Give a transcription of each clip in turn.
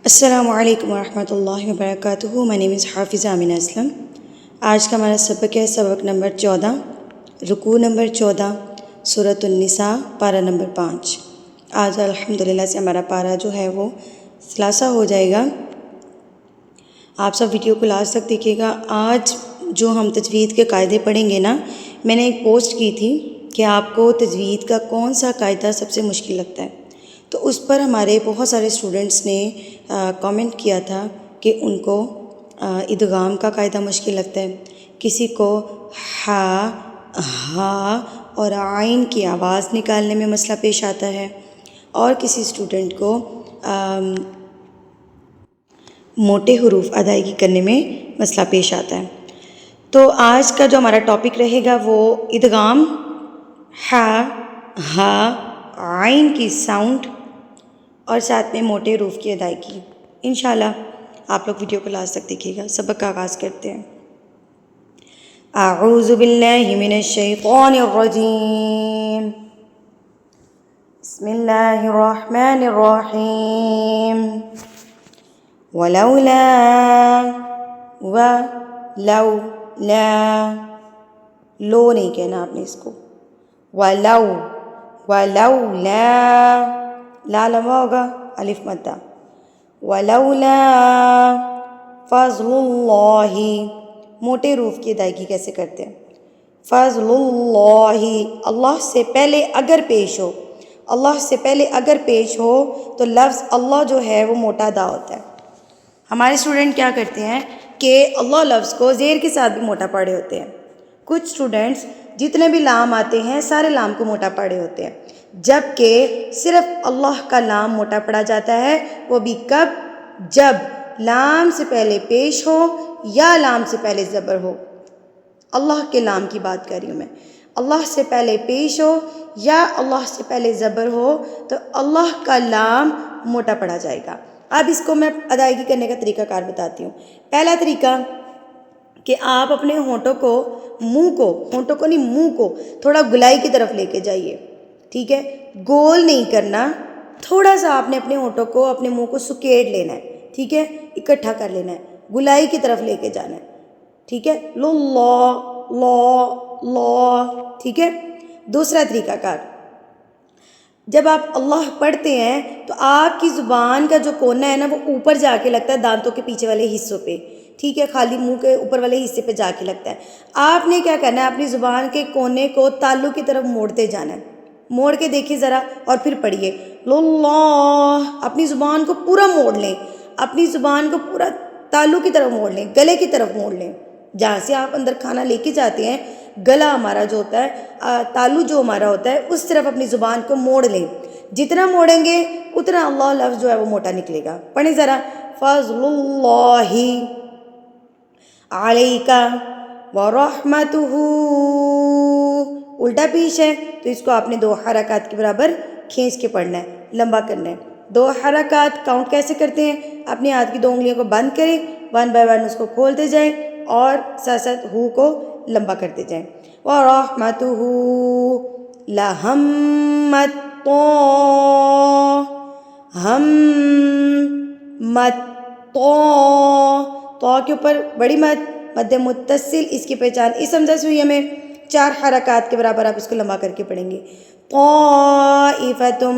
السلام علیکم ورحمۃ اللہ وبرکاتہ. My name is حافظہ آمینہ اسلم. آج کا ہمارا سبق ہے سبق نمبر 14، رکوع نمبر 14، سورۃ النساء، پارہ نمبر 5. آج الحمدللہ سے ہمارا پارہ جو ہے وہ خلاصہ ہو جائے گا. آپ سب ویڈیو کو لاسٹ تک دیکھیے گا. آج جو ہم تجوید کے قاعدے پڑھیں گے نا، میں نے ایک پوسٹ کی تھی کہ آپ کو تجوید کا کون سا قاعدہ سب سے مشکل لگتا ہے، تو اس پر ہمارے بہت سارے اسٹوڈنٹس نے کامنٹ کیا تھا کہ ان کو ادغام کا قاعدہ مشکل لگتا ہے، کسی کو ہا اور عین کی آواز نکالنے میں مسئلہ پیش آتا ہے، اور کسی اسٹوڈنٹ کو موٹے حروف ادائیگی کرنے میں مسئلہ پیش آتا ہے. تو آج کا جو ہمارا ٹاپک رہے گا وہ ادغام، ہا عین کی ساؤنڈ اور ساتھ میں موٹے حروف کی ادائیگی. انشاءاللہ آپ لوگ ویڈیو کو لاسٹ تک دیکھیے گا. سبق کا آغاز کرتے ہیں. اعوذ باللہ من الشیطان الرجیم، بسم اللہ الرحمن الرحیم. ولولا لا لو نہیں کہنا آپ نے اس کو، ولولا لا لمبا ہوگا، الف مدہ. ولولا فضل اللہ، موٹے حروف کی ادائیگی کیسے کرتے ہیں؟ فضل اللہ، اللہ سے پہلے اگر پیش ہو، اللہ سے پہلے اگر پیش ہو تو لفظ اللہ جو ہے وہ موٹا ادا ہوتا ہے. ہمارے اسٹوڈنٹ کیا کرتے ہیں کہ اللہ لفظ کو زیر کے ساتھ بھی موٹا پڑھے ہوتے ہیں. کچھ اسٹوڈنٹس جتنے بھی لام آتے ہیں سارے لام کو موٹا پڑھے ہوتے ہیں، جبکہ صرف اللہ کا لام موٹا پڑھا جاتا ہے. وہ بھی کب؟ جب لام سے پہلے پیش ہو یا لام سے پہلے زبر ہو. اللہ کے لام کی بات کر رہی ہوں میں. اللہ سے پہلے پیش ہو یا اللہ سے پہلے زبر ہو تو اللہ کا لام موٹا پڑھا جائے گا. اب اس کو میں ادائیگی کرنے کا طریقہ کار بتاتی ہوں. پہلا طریقہ کہ آپ اپنے ہونٹوں کو منہ کو تھوڑا گلائی کی طرف لے کے جائیے. ٹھیک ہے، گول نہیں کرنا، تھوڑا سا آپ نے اپنے ہونٹوں کو، اپنے منہ کو سکیڑ لینا ہے. ٹھیک ہے، اکٹھا کر لینا ہے، گلائی کی طرف لے کے جانا ہے. ٹھیک ہے، لا. ٹھیک ہے. دوسرا طریقہ کار، جب آپ اللہ پڑھتے ہیں تو آپ کی زبان کا جو کونا ہے نا وہ اوپر جا کے لگتا ہے دانتوں کے پیچھے والے حصوں پہ. ٹھیک ہے، خالی منہ کے اوپر والے حصے پہ جا کے لگتا ہے. آپ نے کیا کرنا ہے، اپنی زبان کے کونے کو تالو کی طرف موڑتے جانا ہے. موڑ کے دیکھیے ذرا اور پھر پڑھیے اللہ. اپنی زبان کو پورا موڑ لیں، اپنی زبان کو پورا تالو کی طرف موڑ لیں، گلے کی طرف موڑ لیں. جہاں سے آپ اندر کھانا لے کے جاتے ہیں، گلا ہمارا جو ہوتا ہے، تالو جو ہمارا ہوتا ہے، اس طرف اپنی زبان کو موڑ لیں. جتنا موڑیں گے اتنا اللہ لفظ جو ہے وہ موٹا نکلے گا. پڑھیں ذرا، فضل اللہ علیکہ ورحمتہ. الٹا پیش ہے تو اس کو آپ نے 2 حرکات کے برابر کھینچ کے پڑھنا ہے، لمبا کرنا ہے. 2 حرکات کاؤنٹ کیسے کرتے ہیں؟ اپنے ہاتھ کی 2 انگلیوں کو بند کریں، 1 بائی 1 اس کو کھولتے جائیں اور ساتھ ساتھ ہو کو لمبا کرتے جائیں. وَرَحْمَتُهُ لَهَمَّتْ تو کے اوپر بڑی مد متصل، اس کی پہچان اس حمزہ سے ہوئی. ہمیں 4 حرکات کے برابر آپ اس کو لمبا کر کے پڑھیں گے. طَائِفَةٌ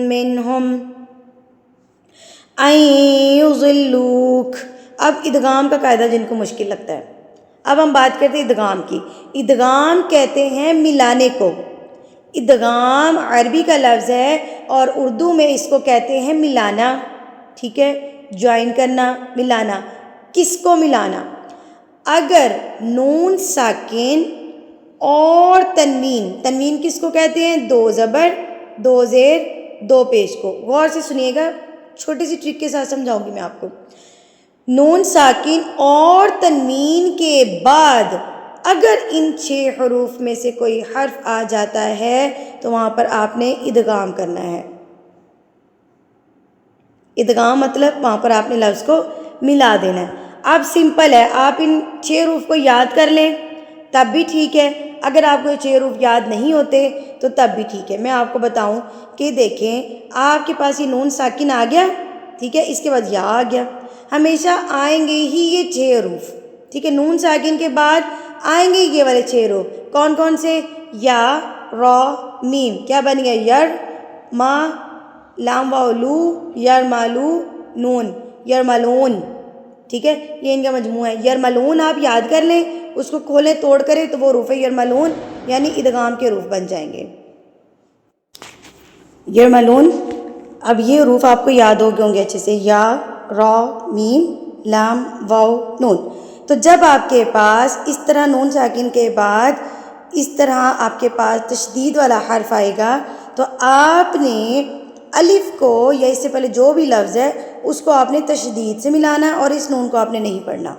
مِّنْهُمْ أَن يُضِلُّوكَ. اب ادغام کا قاعدہ جن کو مشکل لگتا ہے، اب ہم بات کرتے ہیں ادغام کی. ادغام کہتے ہیں ملانے کو. ادغام عربی کا لفظ ہے اور اردو میں اس کو کہتے ہیں ملانا. ٹھیک ہے، جوائن کرنا، ملانا. کس کو ملانا؟ اگر نون ساکن اور تنوین کس کو کہتے ہیں؟ 2 زبر 2 زیر 2 پیش کو. غور سے سنیے گا، چھوٹی سی ٹرک کے ساتھ سمجھاؤں گی میں آپ کو. نون ساکن اور تنوین کے بعد اگر ان 6 حروف میں سے کوئی حرف آ جاتا ہے تو وہاں پر آپ نے ادغام کرنا ہے. ادغام مطلب وہاں پر آپ نے لفظ کو ملا دینا ہے. اب سمپل ہے، آپ ان 6 حروف کو یاد کر لیں تب بھی ٹھیک ہے، اگر آپ کو یہ 6 حروف یاد نہیں ہوتے تو تب بھی ٹھیک ہے. میں آپ کو بتاؤں کہ دیکھیں، آپ کے پاس یہ نون ساکن آ گیا، ٹھیک ہے. اس کے بعد یا آ گیا. ہمیشہ آئیں گے ہی یہ 6 حروف, ٹھیک ہے. نون ساکن کے بعد آئیں گے یہ والے 6 حروف. کون کون سے؟ یا, را, میم. کیا بن گیا؟ یر, ما, لام واو لو, یرمالو, نون, یرملون. ٹھیک ہے, یہ ان کا مجموعہ ہے. یرملون آپ یاد کر لیں, اس کو کھولیں توڑ کریں تو وہ حروف یرملون یعنی ادغام کے حروف بن جائیں گے. یرملون. اب یہ حروف آپ کو یاد ہو گئے ہوں گے اچھے سے, یا, را, میم, لام, واو, نون. تو جب آپ کے پاس اس طرح نون ساکن کے بعد اس طرح آپ کے پاس تشدید والا حرف آئے گا تو آپ نے الف کو یا اس سے پہلے جو بھی لفظ ہے اس کو آپ نے تشدید سے ملانا ہے اور اس نون کو آپ نے نہیں پڑھنا.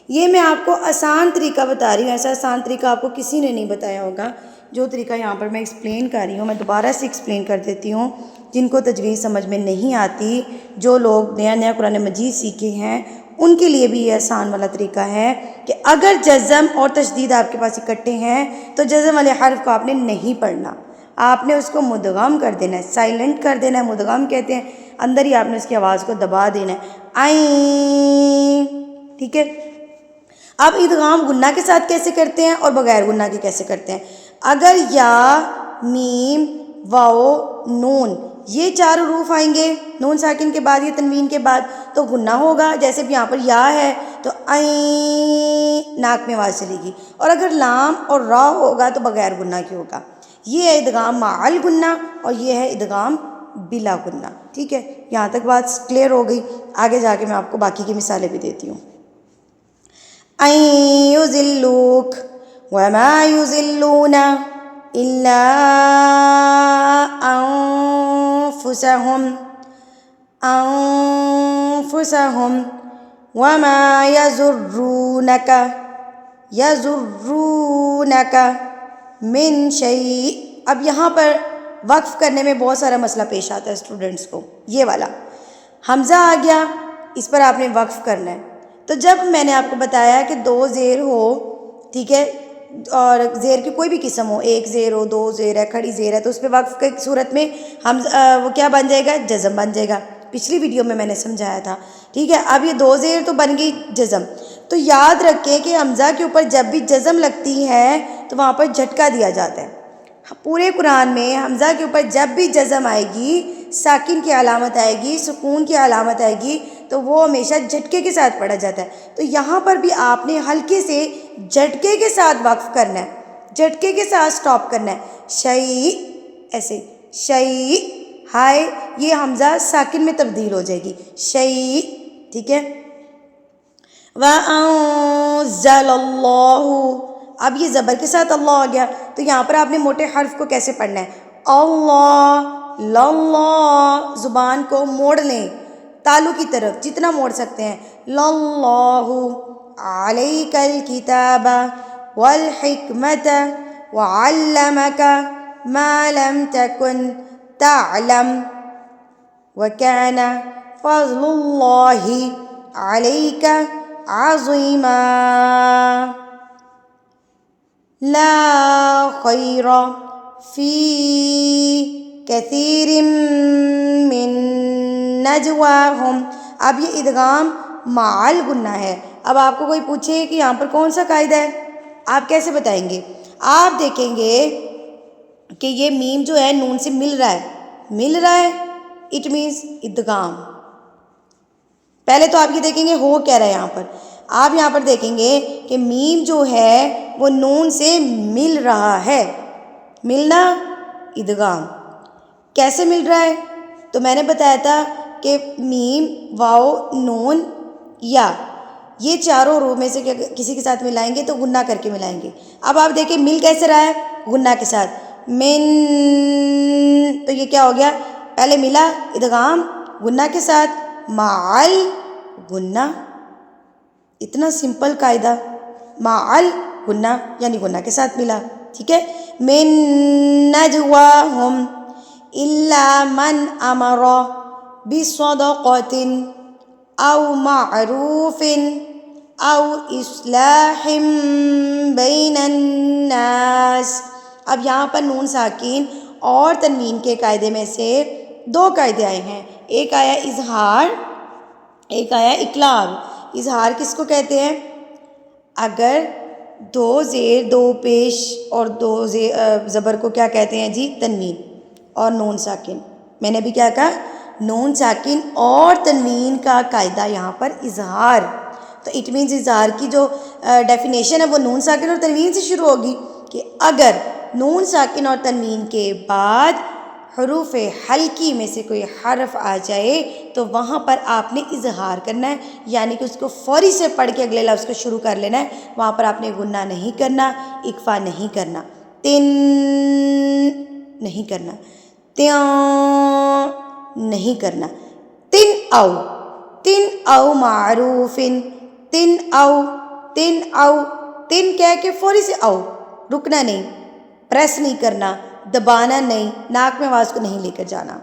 یہ میں آپ کو آسان طریقہ بتا رہی ہوں, ایسا آسان طریقہ آپ کو کسی نے نہیں بتایا ہوگا. جو طریقہ یہاں پر میں ایکسپلین کر رہی ہوں میں دوبارہ سے ایکسپلین کر دیتی ہوں. جن کو تجوید سمجھ میں نہیں آتی, جو لوگ نیا نیا قرآن مجید سیکھے ہیں, ان کے لیے بھی یہ آسان والا طریقہ ہے کہ اگر جزم اور تشدید آپ کے پاس اکٹھے ہیں تو جزم والے حرف کو آپ نے نہیں پڑھنا, آپ نے اس کو مدغم کر دینا ہے, سائلنٹ کر دینا ہے. مدغم کہتے ہیں اندر ہی آپ نے اس کی آواز کو دبا دینا ہے, عین. ٹھیک ہے. اب ادغام غنہ کے ساتھ کیسے کرتے ہیں اور بغیر غنہ کے کیسے کرتے ہیں؟ اگر یا, میم, واو, نون یہ 4 حروف آئیں گے نون ساکن کے بعد یا تنوین کے بعد تو غنہ ہوگا. جیسے بھی یہاں پر یا ہے تو عین ناک میں آواز چلے گی, اور اگر لام اور را ہوگا تو بغیر غنہ کی ہوگا. یہ ہے ادغام مع الغنہ اور یہ ہے ادغام بلا غنہ. ٹھیک ہے, یہاں تک بات کلیئر ہو گئی. آگے جا کے میں آپ کو باقی کی مثالیں بھی دیتی ہوں. ان یضلوک وما یضلون الا انفسهم وما یضرونک من شیء. اب یہاں پر وقف کرنے میں بہت سارا مسئلہ پیش آتا ہے اسٹوڈنٹس کو. یہ والا حمزہ آ گیا, اس پر آپ نے وقف کرنا ہے. تو جب میں نے آپ کو بتایا کہ 2 زیر ہو, ٹھیک ہے, اور زیر کی کوئی بھی قسم ہو, 1 زیر ہو, 2 زیر ہے, کھڑی زیر ہے, تو اس پہ وقف کی صورت میں وہ کیا بن جائے گا؟ جزم بن جائے گا. پچھلی ویڈیو میں نے سمجھایا تھا. ٹھیک ہے, اب یہ 2 زیر تو بن گئی جزم. تو یاد رکھیں کہ حمزہ کے اوپر جب بھی جزم لگتی ہے تو وہاں پر جھٹکا دیا جاتا ہے. پورے قرآن میں حمزہ کے اوپر جب بھی جزم آئے گی, ساکن کی علامت آئے گی, سکون کی علامت آئے گی, تو وہ ہمیشہ جھٹکے کے ساتھ پڑھا جاتا ہے. تو یہاں پر بھی آپ نے ہلکے سے جھٹکے کے ساتھ وقف کرنا ہے, جھٹکے کے ساتھ سٹاپ کرنا ہے. شیء ایسے, شیء ہائے, یہ حمزہ ساکن میں تبدیل ہو جائے گی, شیء. ٹھیک ہے. وَأَنزَلَ اللَّهُ, اب یہ زبر کے ساتھ اللہ آ گیا, تو یہاں پر آپ نے موٹے حرف کو کیسے پڑھنا ہے؟ اللہ, للہ, زبان کو موڑ لیں تالو کی طرف جتنا موڑ سکتے ہیں. للہ علیک الکتاب والحکمت وعلمک ما لم تکن تعلم وکان فضل اللہ علیک عظیما. لا خیر فی کثیر من نجواہم. اب یہ ادغام مع الغنہ ہے. اب آپ کو کوئی پوچھے کہ یہاں پر کون سا قاعدہ ہے, آپ کیسے بتائیں گے؟ آپ دیکھیں گے کہ یہ میم جو ہے نون سے مل رہا ہے, مل رہا ہے, اٹ مینس ادغام. پہلے تو آپ یہ دیکھیں گے ہو کیا رہا ہے یہاں پر. آپ یہاں پر دیکھیں گے کہ میم جو ہے وہ نون سے مل رہا ہے, ملنا ادغام. کیسے مل رہا ہے؟ تو میں نے بتایا تھا کہ میم, واو, نون, یا, یہ 4 حروف میں سے کسی کے ساتھ ملائیں گے تو غنہ کر کے ملائیں گے. اب آپ دیکھیں مل کیسے رہا ہے؟ غنہ کے ساتھ. من, تو یہ کیا ہو گیا؟ پہلے ملا ادغام غنہ کے ساتھ, مع الغنہ. اتنا سمپل قاعدہ, مع الغنہ یعنی غنہ کے ساتھ ملا. ٹھیک ہے. من نجواہم الا من امر بصدقۃ او معروف او اصلاح بین الناس. اب یہاں پر نون ساکین اور تنوین کے قاعدے میں سے 2 قاعدے آئے ہیں. ایک آیا اظہار، ایک آیا اقلاب۔ اظہار کس کو کہتے ہیں؟ اگر دو زیر دو پیش اور دو زبر کو کیا کہتے ہیں جی؟ تنوین اور نون ساکن۔ میں نے بھی کیا کہا؟ نون ساکن اور تنوین کا قاعدہ یہاں پر اظہار۔ تو اٹ مینز اظہار کی جو ڈیفینیشن ہے وہ نون ساکن اور تنوین سے شروع ہوگی کہ اگر نون ساکن اور تنوین کے بعد حروف حلقی میں سے کوئی حرف آ جائے تو وہاں پر آپ نے اظہار کرنا ہے، یعنی کہ اس کو فوری سے پڑھ کے اگلے لفظ کو شروع کر لینا ہے۔ وہاں پر آپ نے غنہ نہیں کرنا، اکفا نہیں کرنا، تن نہیں کرنا، تیاں نہیں کرنا، تن او معروفن، تن او تن کہہ کے فوری سے او، رکنا نہیں، پریس نہیں کرنا، دبانا نہیں، ناک میں آواز کو نہیں لے کر جانا۔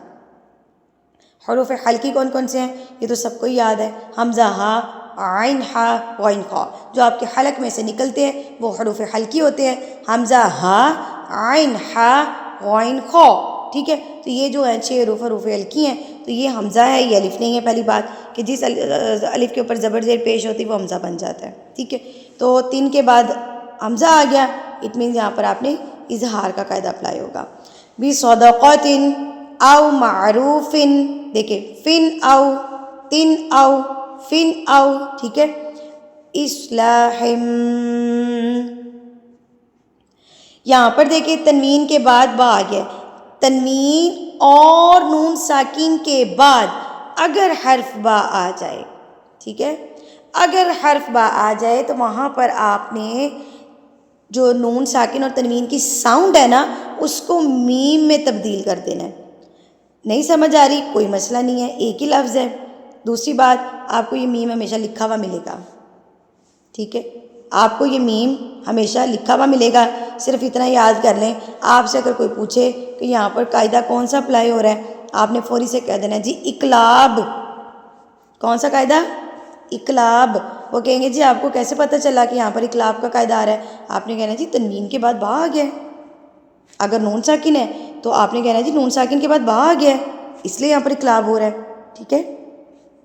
حروف حلقی کون کون سے ہیں؟ یہ تو سب کو یاد ہے، حمزہ ہا، عین ہا، غین خا۔ جو آپ کے حلق میں سے نکلتے ہیں وہ حروف حلقی ہوتے ہیں، حمزہ ہا، عین ہا، غین خا۔ ٹھیک ہے، تو یہ جو ہیں 6 حروف حلقی ہیں، تو یہ حمزہ ہے، یہ الف نہیں ہے۔ پہلی بات کہ جس الف کے اوپر زبر زیر پیش ہوتی ہے وہ حمزہ بن جاتا ہے۔ ٹھیک ہے، تو 3 کے بعد حمزہ آ گیا، اٹ مینز یہاں پر آپ نے اظہار کا قاعدہ اپلائی ہوگا۔ بِصَدَقَةٍ او معروف، دیکھیں فن او، تن او، فن او، ٹھیک ہے، اصلاح، یہاں پر دیکھیں تنوین کے بعد با آ گیا، تنوین اور نون ساکن کے بعد اگر حرف با آ جائے، ٹھیک ہے، اگر حرف با آ جائے تو وہاں پر آپ نے جو نون ساکن اور تنوین کی ساؤنڈ ہے نا اس کو میم میں تبدیل کر دینا ہے۔ نہیں سمجھ آ رہی؟ کوئی مسئلہ نہیں ہے، ایک ہی لفظ ہے۔ دوسری بات، آپ کو یہ میم ہمیشہ لکھا ہوا ملے گا، ٹھیک ہے، آپ کو یہ میم ہمیشہ لکھا ہوا ملے گا۔ صرف اتنا یاد کر لیں، آپ سے اگر کوئی پوچھے کہ یہاں پر قاعدہ کون سا اپلائی ہو رہا ہے، آپ نے فوری سے کہہ دینا جی اقلاب۔ کون سا قاعدہ؟ اقلاب۔ وہ کہیں گے جی آپ کو کیسے پتہ چلا کہ یہاں پر اقلاب کا قاعدہ آ رہا ہے؟ آپ نے کہنا جی تنوین کے بعد با آ گیا ہے۔ اگر نون ساکن ہے تو آپ نے کہنا جی نون ساکن کے بعد با آ گیا ہے، اس لیے یہاں پر اقلاب ہو رہا ہے۔ ٹھیک ہے،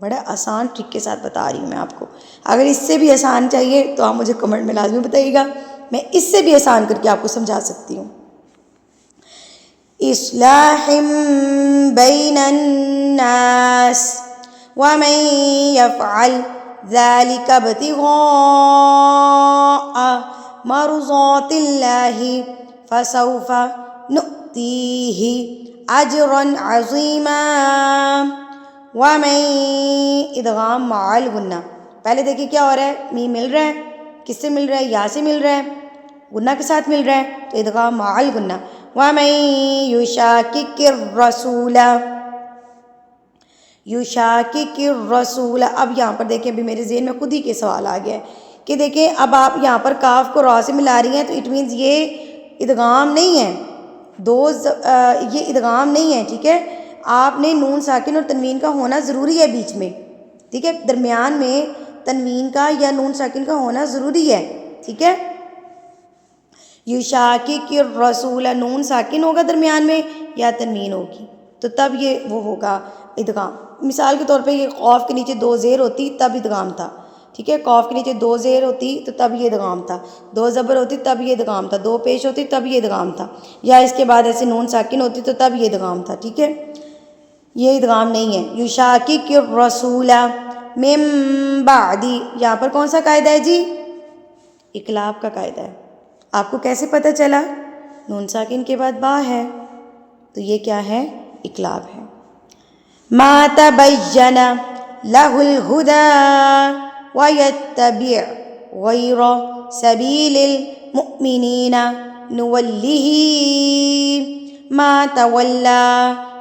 بڑا آسان ٹرک کے ساتھ بتا رہی ہوں میں آپ کو۔ اگر اس سے بھی آسان چاہیے تو آپ مجھے کمنٹ میں لازمی بتائیے گا، میں اس سے بھی آسان کر کے آپ کو سمجھا سکتی ہوں۔ اصلاح بین الناس ومن يفعل ذلك ابتغاء مرضات الله فسوف نؤتيه اجرا عظیما۔ ومن ادغام مع الغنہ، پہلے دیکھیے کیا ہو رہا ہے، میم مل رہا ہے، کس سے مل رہا ہے؟ یا سے مل رہا ہے، غنہ کے ساتھ مل رہا ہے، تو ادغام مع الغنہ۔ ومن یشاقق الرسول، یشاقق الرسول، اب یہاں پر دیکھیں ابھی میرے ذہن میں خود ہی کے سوال آ گیا ہے کہ دیکھیں اب آپ یہاں پر کاف کو را سے ملا رہی ہیں تو اٹ مینز یہ ادغام نہیں ہے، یہ ادغام نہیں ہے، ٹھیک ہے، آپ نے نون ساکن اور تنوین کا ہونا ضروری ہے بیچ میں، ٹھیک ہے، درمیان میں تنوین کا یا نون ساکن کا ہونا ضروری ہے، ٹھیک ہے۔ یشاقق الرسول، نون ساکن ہوگا درمیان میں یا تنوین ہوگی تو تب یہ وہ ہوگا ادغام۔ مثال کے طور پہ یہ قاف کے نیچے 2 زیر ہوتی تب ادغام تھا، ٹھیک ہے، قاف کے نیچے 2 زیر ہوتی تو تب یہ ادغام تھا، 2 زبر ہوتی تب یہ ادغام تھا، 2 پیش ہوتی تب یہ ادغام تھا، یا اس کے بعد ایسے نون ساکن ہوتی تو تب یہ ادغام تھا، ٹھیک ہے، یہ ادغام نہیں ہے۔ یشاقق الرسول من بعد، یہاں پر کون سا قاعدہ ہے جی؟ اقلاب کا قاعدہ ہے۔ آپ کو کیسے پتہ چلا؟ نون ساکن کے بعد با ہے تو یہ کیا ہے؟ اقلاب ہے۔ ما تبین لہ الہدی ویتبع غیر سبیل المؤمنین نولہ ما تولی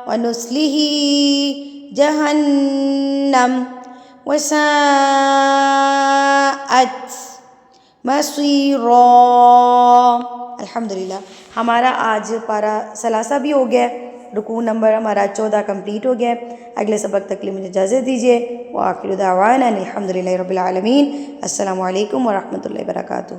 ونصلہ جہنم وساءت مصیرا۔ الحمدللہ ہمارا آج پارہ ثلاثہ بھی ہو گیا ہے، رکوع نمبر ہمارا 14 کمپلیٹ ہو گیا ہے۔ اگلے سبق تک کے لیے مجھے اجازت دیجیے۔ وآخر دعوانا الحمدللہ رب العالمین۔ السلام علیکم ورحمۃ اللہ وبرکاتہ۔